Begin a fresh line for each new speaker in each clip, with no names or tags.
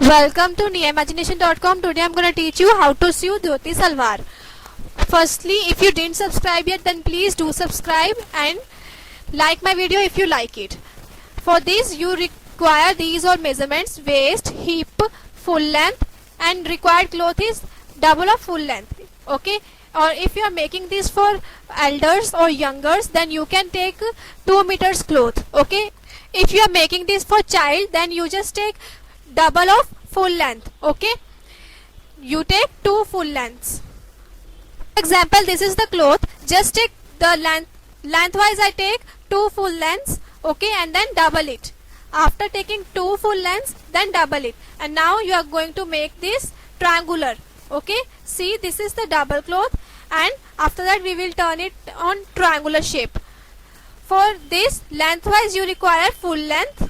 Welcome to neaimagination.com. Today I'm going to teach you how to sew Dhoti Salwar. Firstly, if you didn't subscribe yet, then please do subscribe and like my video if you like it. For this you require these all measurements: waist, hip, full length, and required cloth is double of full length. Okay, or if you are making this for elders or youngers, then you can take 2 meters cloth. Okay, if you are making this for child, then you just take double of full length. Okay, you take 2 full lengths. For example, this is the cloth. Just take the lengthwise I take 2 full lengths. Okay, and then double it. After taking 2 full lengths, then double it, and now you are going to make this triangular. Okay, see, this is the double cloth, and after that we will turn it on triangular shape. For this, lengthwise you require full length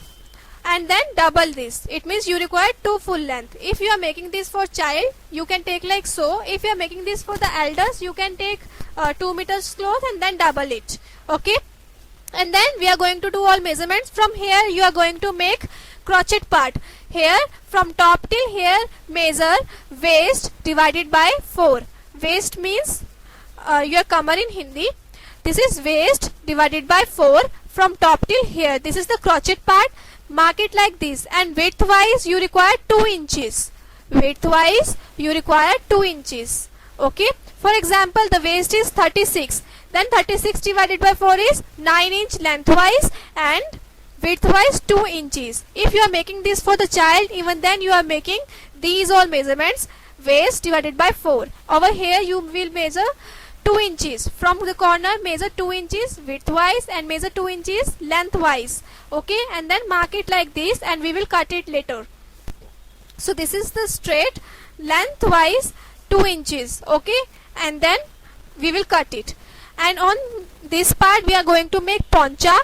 and then double this. It means you require 2 full length. If you are making this for child, you can take like so. If you are making this for the elders, you can take 2 meters cloth and then double it. Okay, and then we are going to do all measurements. From here you are going to make crochet part. Here from top till here, measure waist divided by 4. Waist means your kamar in Hindi. This is waist divided by 4 from top till here. This is the crochet part. Mark it like this, and width wise you require 2 inches. Width wise you require 2 inches. Okay, for example, the waist is 36, then 36 divided by 4 is 9 inch lengthwise, and width wise 2 inches. If you are making this for the child, even then you are making these all measurements. Waist divided by 4. Over here you will measure 2 inches. From the corner measure 2 inches widthwise and measure 2 inches lengthwise. Okay, and then mark it like this, and we will cut it later. So this is the straight, lengthwise 2 inches. Okay, and then we will cut it. And on this part we are going to make poncha.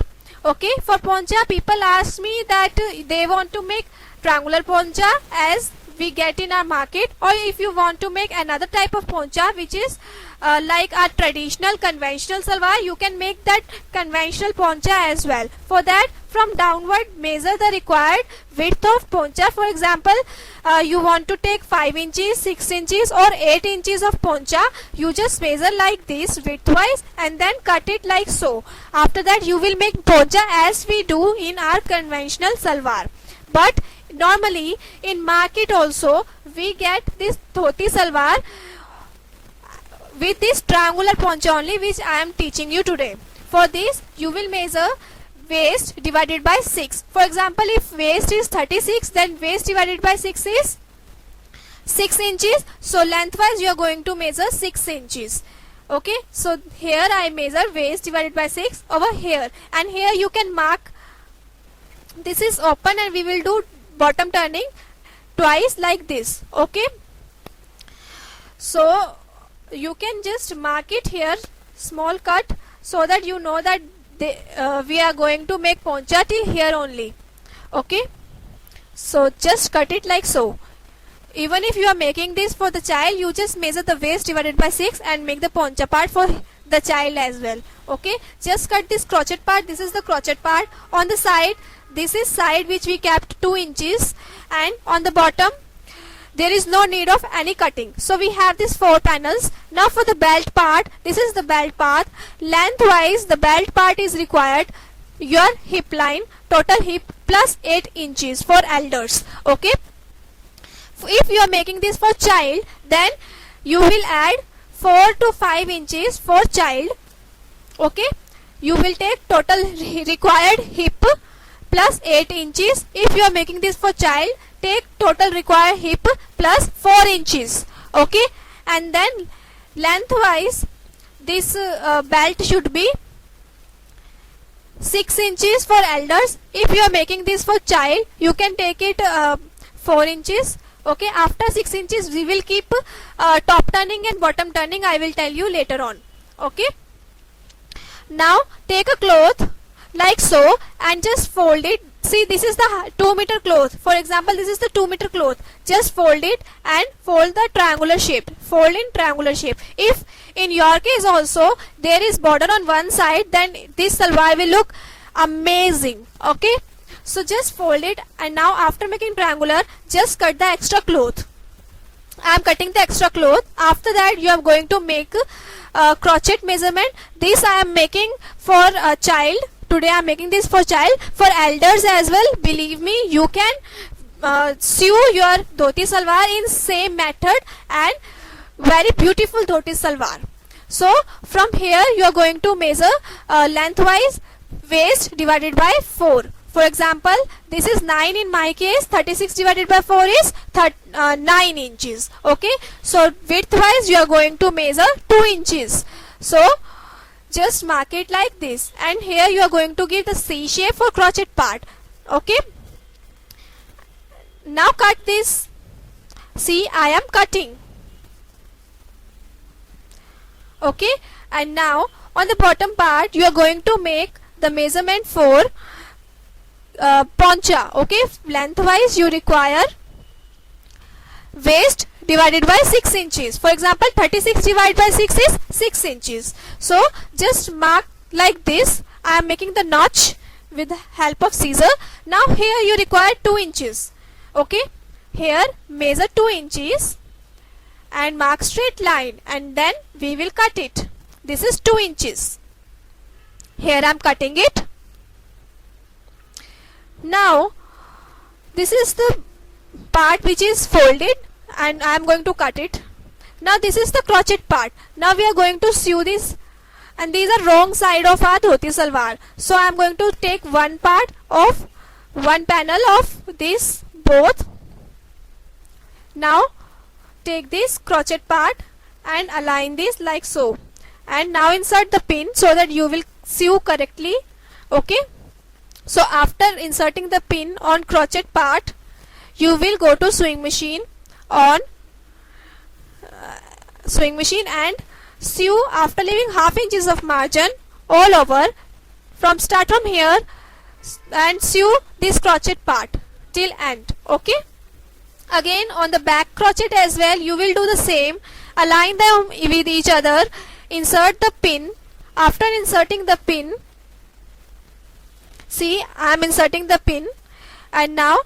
Okay, for poncha people ask me that they want to make triangular poncha as we get in our market, or if you want to make another type of poncha which is like our traditional conventional salwar, you can make that conventional poncha as well. For that, from downward measure the required width of poncha. For example, you want to take 5 inches, 6 inches or 8 inches of poncha, you just measure like this widthwise and then cut it like so. After that you will make poncha as we do in our conventional salwar. But normally in market also we get this dhoti salwar with this triangular poncha only, which I am teaching you today. For this you will measure waist divided by 6. For example, if waist is 36, then waist divided by 6 is 6 inches. So lengthwise you are going to measure 6 inches. Okay, so here I measure waist divided by 6 over here, and here you can mark. This is open and we will do bottom turning twice like this. Okay, so you can just mark it here, small cut, so that you know that we are going to make poncha till here only. Okay, so just cut it like so. Even if you are making this for the child, you just measure the waist divided by 6 and make the poncha part for the child as well. Okay, just cut this crochet part. This is the crochet part. On the side, this is side which we kept 2 inches, and on the bottom there is no need of any cutting. So we have these 4 panels. Now for the belt part, this is the belt part. Lengthwise the belt part is required your hip line, total hip plus 8 inches for elders. Okay, if you are making this for child, then you will add 4 to 5 inches for child. Okay, you will take total required hip plus 8 inches. If you are making this for child, take total required hip plus 4 inches. Okay, and then lengthwise this belt should be 6 inches for elders. If you are making this for child, you can take it 4 inches. Okay, after 6 inches we will keep top turning and bottom turning. I will tell you later on. Okay, now take a cloth like so and just fold it. See, this is the 2 meter cloth. For example, this is the 2 meter cloth. Just fold it and fold the triangular shape. Fold in triangular shape. If in your case also there is border on one side, then this salwar will look amazing. Okay, So just fold it, and now after making triangular, just cut the extra cloth. I am cutting the extra cloth. After that you are going to make crochet measurement. This I am making for a child. Today I am making this for child. For elders as well, believe me, you can sew your dhoti salwar in same method, and very beautiful dhoti salwar. So from here you are going to measure lengthwise waist divided by 4. For example, this is 9 in my case. 36 divided by 4 is 9 inches. Okay, so width wise you are going to measure 2 inches. So just mark it like this, and here you are going to give the C shape for crochet part. Okay, now cut this. See, I am cutting. Okay, and now on the bottom part you are going to make the measurement for poncha. Okay, lengthwise you require waist divided by 6 inches. For example, 36 divided by 6 is 6 inches. So just mark like this. I am making the notch with the help of scissor. Now here you require 2 inches. Okay, here measure 2 inches and mark straight line, and then we will cut it. This is 2 inches. Here I am cutting it. Now this is the part which is folded, and I am going to cut it. Now this is the crochet part. Now we are going to sew this, and these are wrong side of our dhoti salwar. So I am going to take one part of one panel of this both. Now take this crochet part and align this like so, and now insert the pin so that you will sew correctly. Okay, so after inserting the pin on crochet part, you will go to sewing machine and sew after leaving half inches of margin all over. Start from here and sew this crochet part till end. Okay, again on the back crochet as well you will do the same. Align them with each other, insert the pin. After inserting the pin, see, I am inserting the pin, and now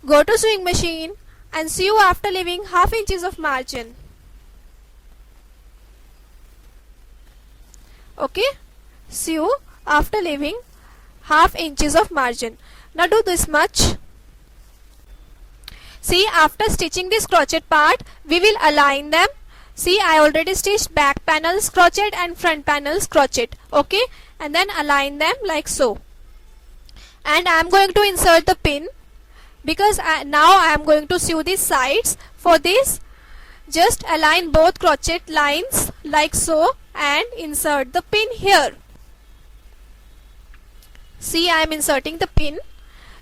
go to sewing machine and sew after leaving half inches of margin. Okay, sew after leaving half inches of margin. Now do this much. See, after stitching this crochet part, we will align them. See, I already stitched back panels crochet and front panels crochet. Okay, and then align them like so. And I am going to insert the pin, because now I am going to sew these sides. For this, just align both crochet lines like so and insert the pin here. See, I am inserting the pin.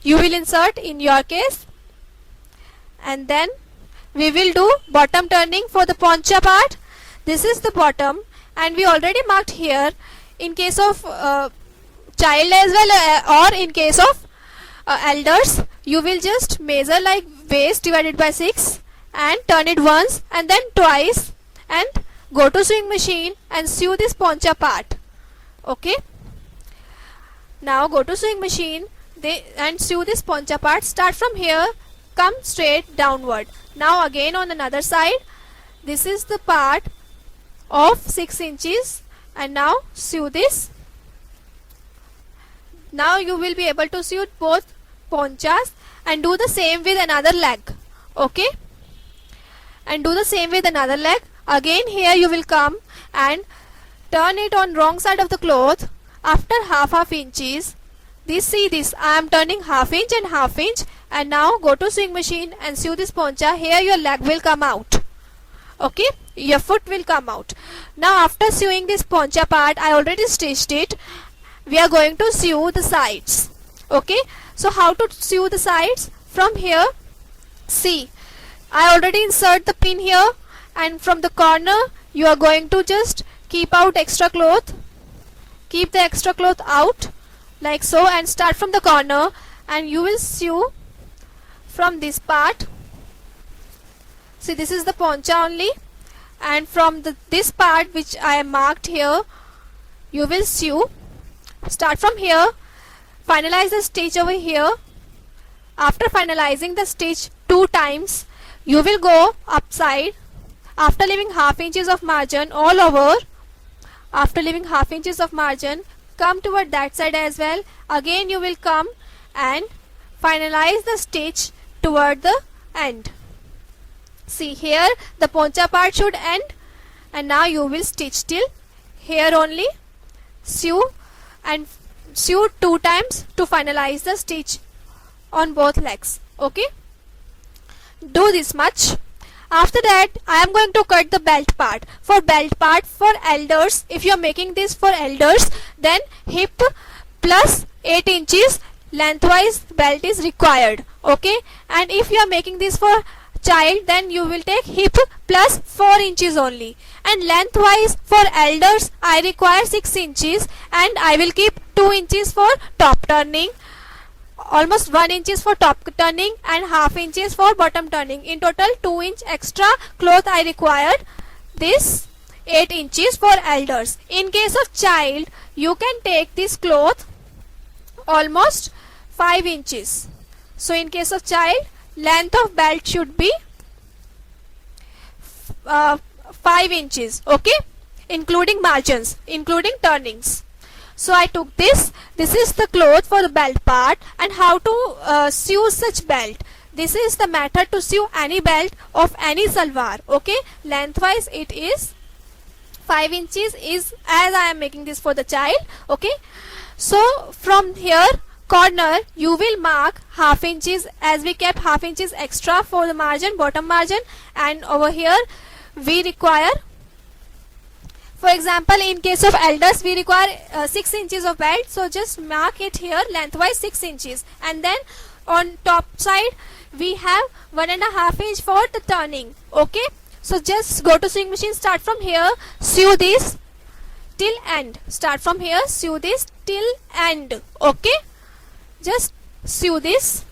You will insert in your case, and then we will do bottom turning for the poncha part. This is the bottom, and we already marked here. In case of child as well, or in case of elders, you will just measure like waist divided by 6 and turn it once and then twice, and go to sewing machine and sew this poncha part. Okay, now go to sewing machine and sew this poncha part. Start from here, come straight downward. Now again on another side, this is the part of 6 inches, and now sew this. Now you will be able to sew both ponchas, and do the same with another leg. Okay, and do the same with another leg. Again here you will come and turn it on wrong side of the cloth after half inches. See this, I am turning half inch and half inch, and now go to sewing machine and sew this poncha. Here your leg will come out. Okay, your foot will come out. Now after sewing this poncha part, I already stitched it. We are going to sew the sides. Okay, so how to sew the sides? From here, see, I already insert the pin here, and from the corner you are going to just keep out extra cloth. Keep the extra cloth out like so, and start from the corner, and you will sew from this part. See, this is the poncha only, and from this part which I have marked here, you will sew. Start from here, finalize the stitch over here. After finalizing the stitch 2 times, you will go upside after leaving half inches of margin all over. After leaving half inches of margin, come toward that side as well. Again you will come and finalize the stitch toward the end. See, here the poncha part should end, and now you will stitch till here only. Sew 2 times to finalize the stitch on both legs. Okay, do this much. After that, I am going to cut the belt part. For belt part for elders, if you are making this for elders, then hip plus 8 inches lengthwise belt is required. Okay, and if you are making this for child, then you will take hip plus 4 inches only. And lengthwise for elders, I require 6 inches, and I will keep 2 inches for top turning, almost 1 inches for top turning, and half inches for bottom turning. In total 2 inch extra cloth I required. This 8 inches for elders. In case of child, you can take this cloth almost 5 inches. So in case of child, length of belt should be 5 inches. Okay, including margins, including turnings. So I took this is the cloth for the belt part. And how to sew such belt? This is the method to sew any belt of any salwar. Okay, lengthwise it is 5 inches is as I am making this for the child. Okay, so from here corner you will mark half inches, as we kept half inches extra for the margin, bottom margin. And over here we require, for example, in case of elders we require 6 inches of belt, so just mark it here lengthwise 6 inches. And then on top side we have 1.5 inch for the turning. Okay, so just go to sewing machine, start from here, sew this till end. Start from here, sew this till end. Okay, just sew this.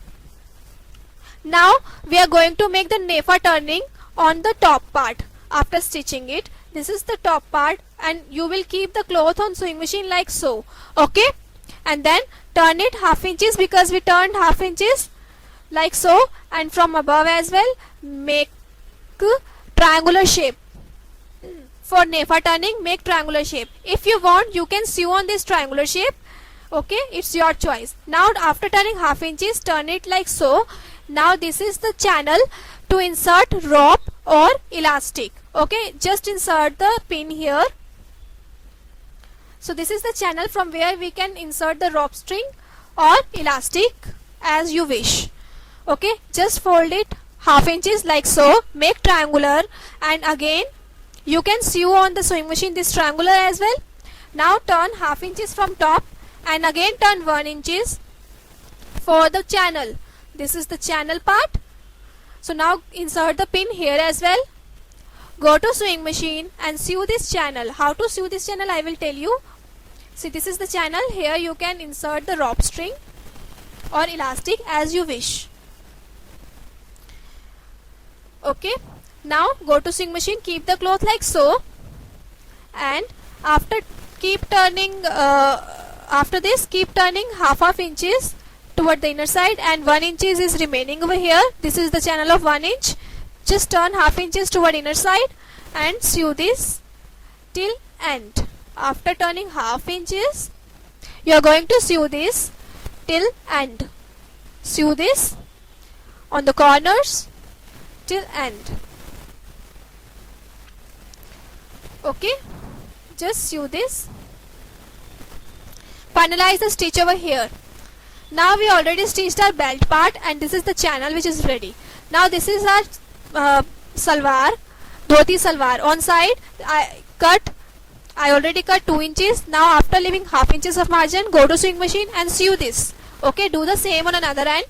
Now we are going to make the nefa turning on the top part. After stitching it, this is the top part, and you will keep the cloth on sewing machine like so. Okay, and then turn it half inches, because we turned half inches like so. And from above as well, make triangular shape. For nefa turning, make triangular shape. If you want, you can sew on this triangular shape. Okay, it's your choice. Now after turning half inches, turn it like so. Now this is the channel to insert rope or elastic. Okay, just insert the pin here. So this is the channel from where we can insert the rope string or elastic as you wish. Okay, just fold it half inches like so, make triangular, and again you can sew on the sewing machine this triangular as well. Now turn half inches from top, and again turn 1 inches for the channel. This is the channel part. So now insert the pin here as well. Go to sewing machine and sew this channel. How to sew this channel I will tell you. See, this is the channel. Here you can insert the rope string or elastic as you wish. Okay, now go to sewing machine, keep the cloth like so, and after this keep turning half inches toward the inner side, and 1 inch is remaining over here. This is the channel of 1 inch. Just turn half inches toward inner side and sew this till end. After turning half inches, you are going to sew this till end. Sew this on the corners till end. Okay, just sew this. Finalize the stitch over here. Now we already stitched our belt part, and this is the channel which is ready. Now this is our salwar, dhoti salwar. On side I already cut 2 inches. Now after leaving half inches of margin, go to sewing machine and sew this. Okay, do the same on another end.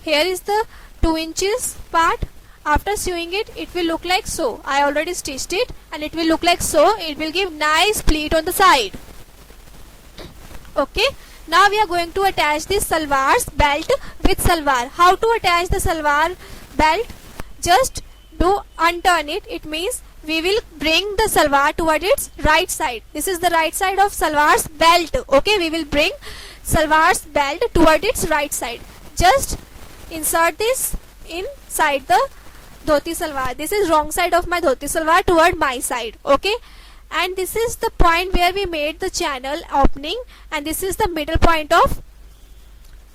Here is the 2 inches part. After sewing it, it will look like so. I already stitched it, and it will look like so. It will give nice pleat on the side. Okay, now we are going to attach this salwar's belt with salwar. How to attach the salwar belt? Just do unturn it. It means we will bring the salwar toward its right side. This is the right side of salwar's belt. Okay, we will bring salwar's belt toward its right side. Just insert this inside the dhoti salwar. This is wrong side of my dhoti salwar toward my side. Okay, and this is the point where we made the channel opening, and this is the middle point of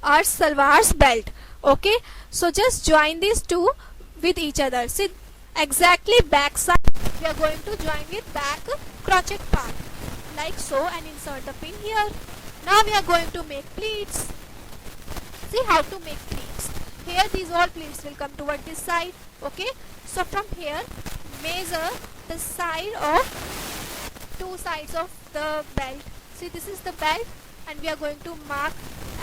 our salwar's belt. Okay, so just join these two with each other. See, exactly back side we are going to join with back crochet part like so, and insert the pin here. Now we are going to make pleats. See how to make pleats. Here these all pleats will come toward this side. Okay, so from here measure the side of two sides of the belt. See, this is the belt, and we are going to mark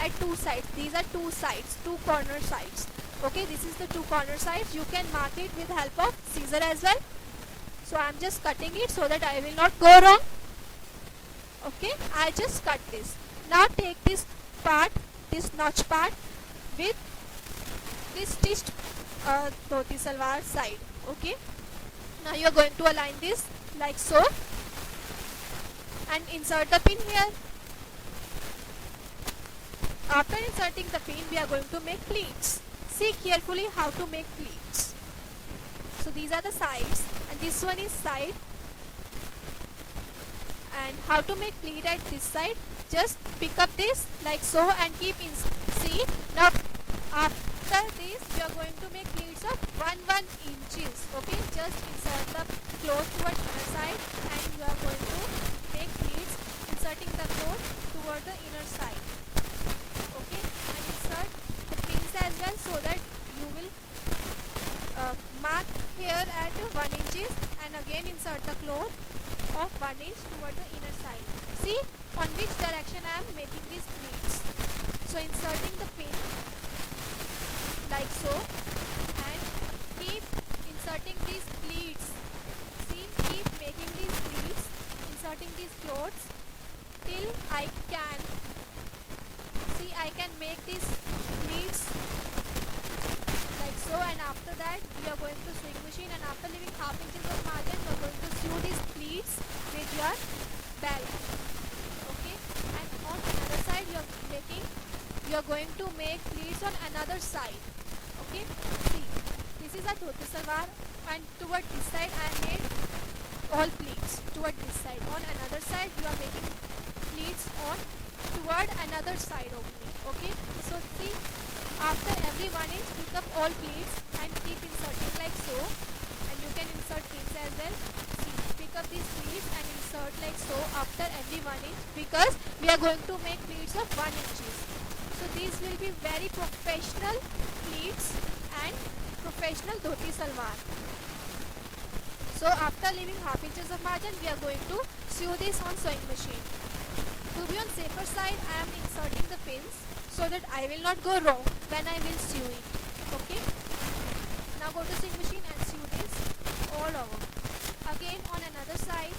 at two sides. These are two sides, two corner sides. Okay, this is the two corner sides. You can mark it with help of scissor as well. So I am just cutting it so that I will not go wrong. Okay, I just cut this. Now take this part, this notch part, with this stitched dhoti salwar side. Okay, now you are going to align this like so, and insert the pin here. After inserting the pin, we are going to make pleats. See carefully how to make pleats. So these are the sides, and this one is side. And how to make pleat at this side? Just pick up this like so and keep in. See, now after this we are going to make pleats of 1 inches. Okay, just insert the cloth towards the inner side, and you are going to make pleats inserting the cloth toward the inner side. Okay, and insert the pins as well so that you will mark here at 1 inches, and again insert the cloth of 1 inch toward the inner side. See on which direction I am making these pleats. So inserting the pin like so, and keep inserting these pleats. See, keep making these pleats, inserting these cloths till I can. See, I can make these pleats like so, and after that we are going to sewing machine, and after leaving half inches of margin we are going to sew these pleats with your belt. Okay, and on another side you are going to make pleats on another side. Okay, see, this is a dhoti salwar, and toward this side I made all pleats toward this side. On another side you are making pleats on toward another side only. Okay, so see, after every 1 inch pick up all pleats and keep inserting like so, and you can insert pins as well. See, pick up these pleats and insert like so after every 1 inch, because we are going to make pleats of 1 inches. So these will be very professional pleats and professional dhoti salwar. So after leaving half inches of margin, we are going to sew this on sewing machine. To be on safer side, I am inserting the pins so that I will not go wrong when I will sew it. Okay. Now go to sewing machine and sew this all over. Again on another side,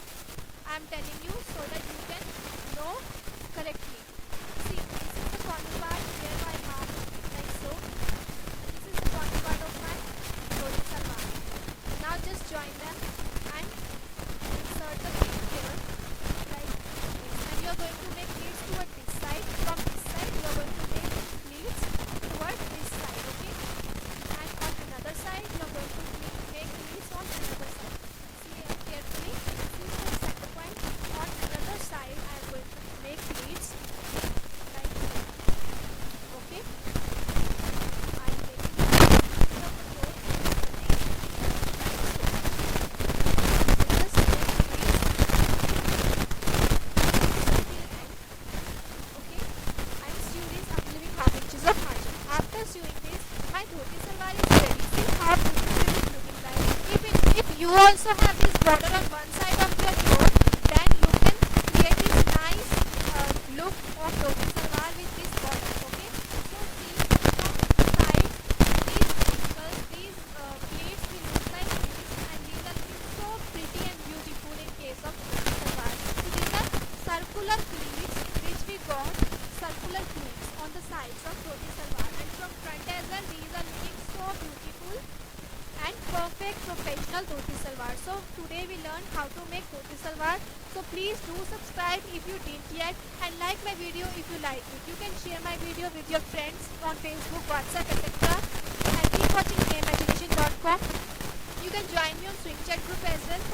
I am telling you so that you can know correctly. See, this is the corner part where I mark like so. This is the corner part of my dhoti salwar. Now just join them and insert the pin here like this, and you are going to make pleats toward this side. From this side you are going to make pleats toward this side. Okay, and on another side you are going to make pleats on another side. See carefully, this is the center point. On another side I am going to make pleats like this. Okay, I am making you also have this border on one side of your cloth, then you can create this nice look of dhoti salwar with this border. Okay, so see from side these pleats will look like this, and these are looking so pretty and beautiful in case of dhoti salwar. So these are circular pleats which we got, circular pleats on the sides of dhoti salwar, and from front as well these are looking so beautiful and perfect make professional dhoti salwar. So today we learn how to make dhoti salwar. So please do subscribe if you didn't yet, and like my video if you like it. You can share my video with your friends on Facebook, WhatsApp, etc. And keep watching imagination.com. You can join me on swing chat group as well.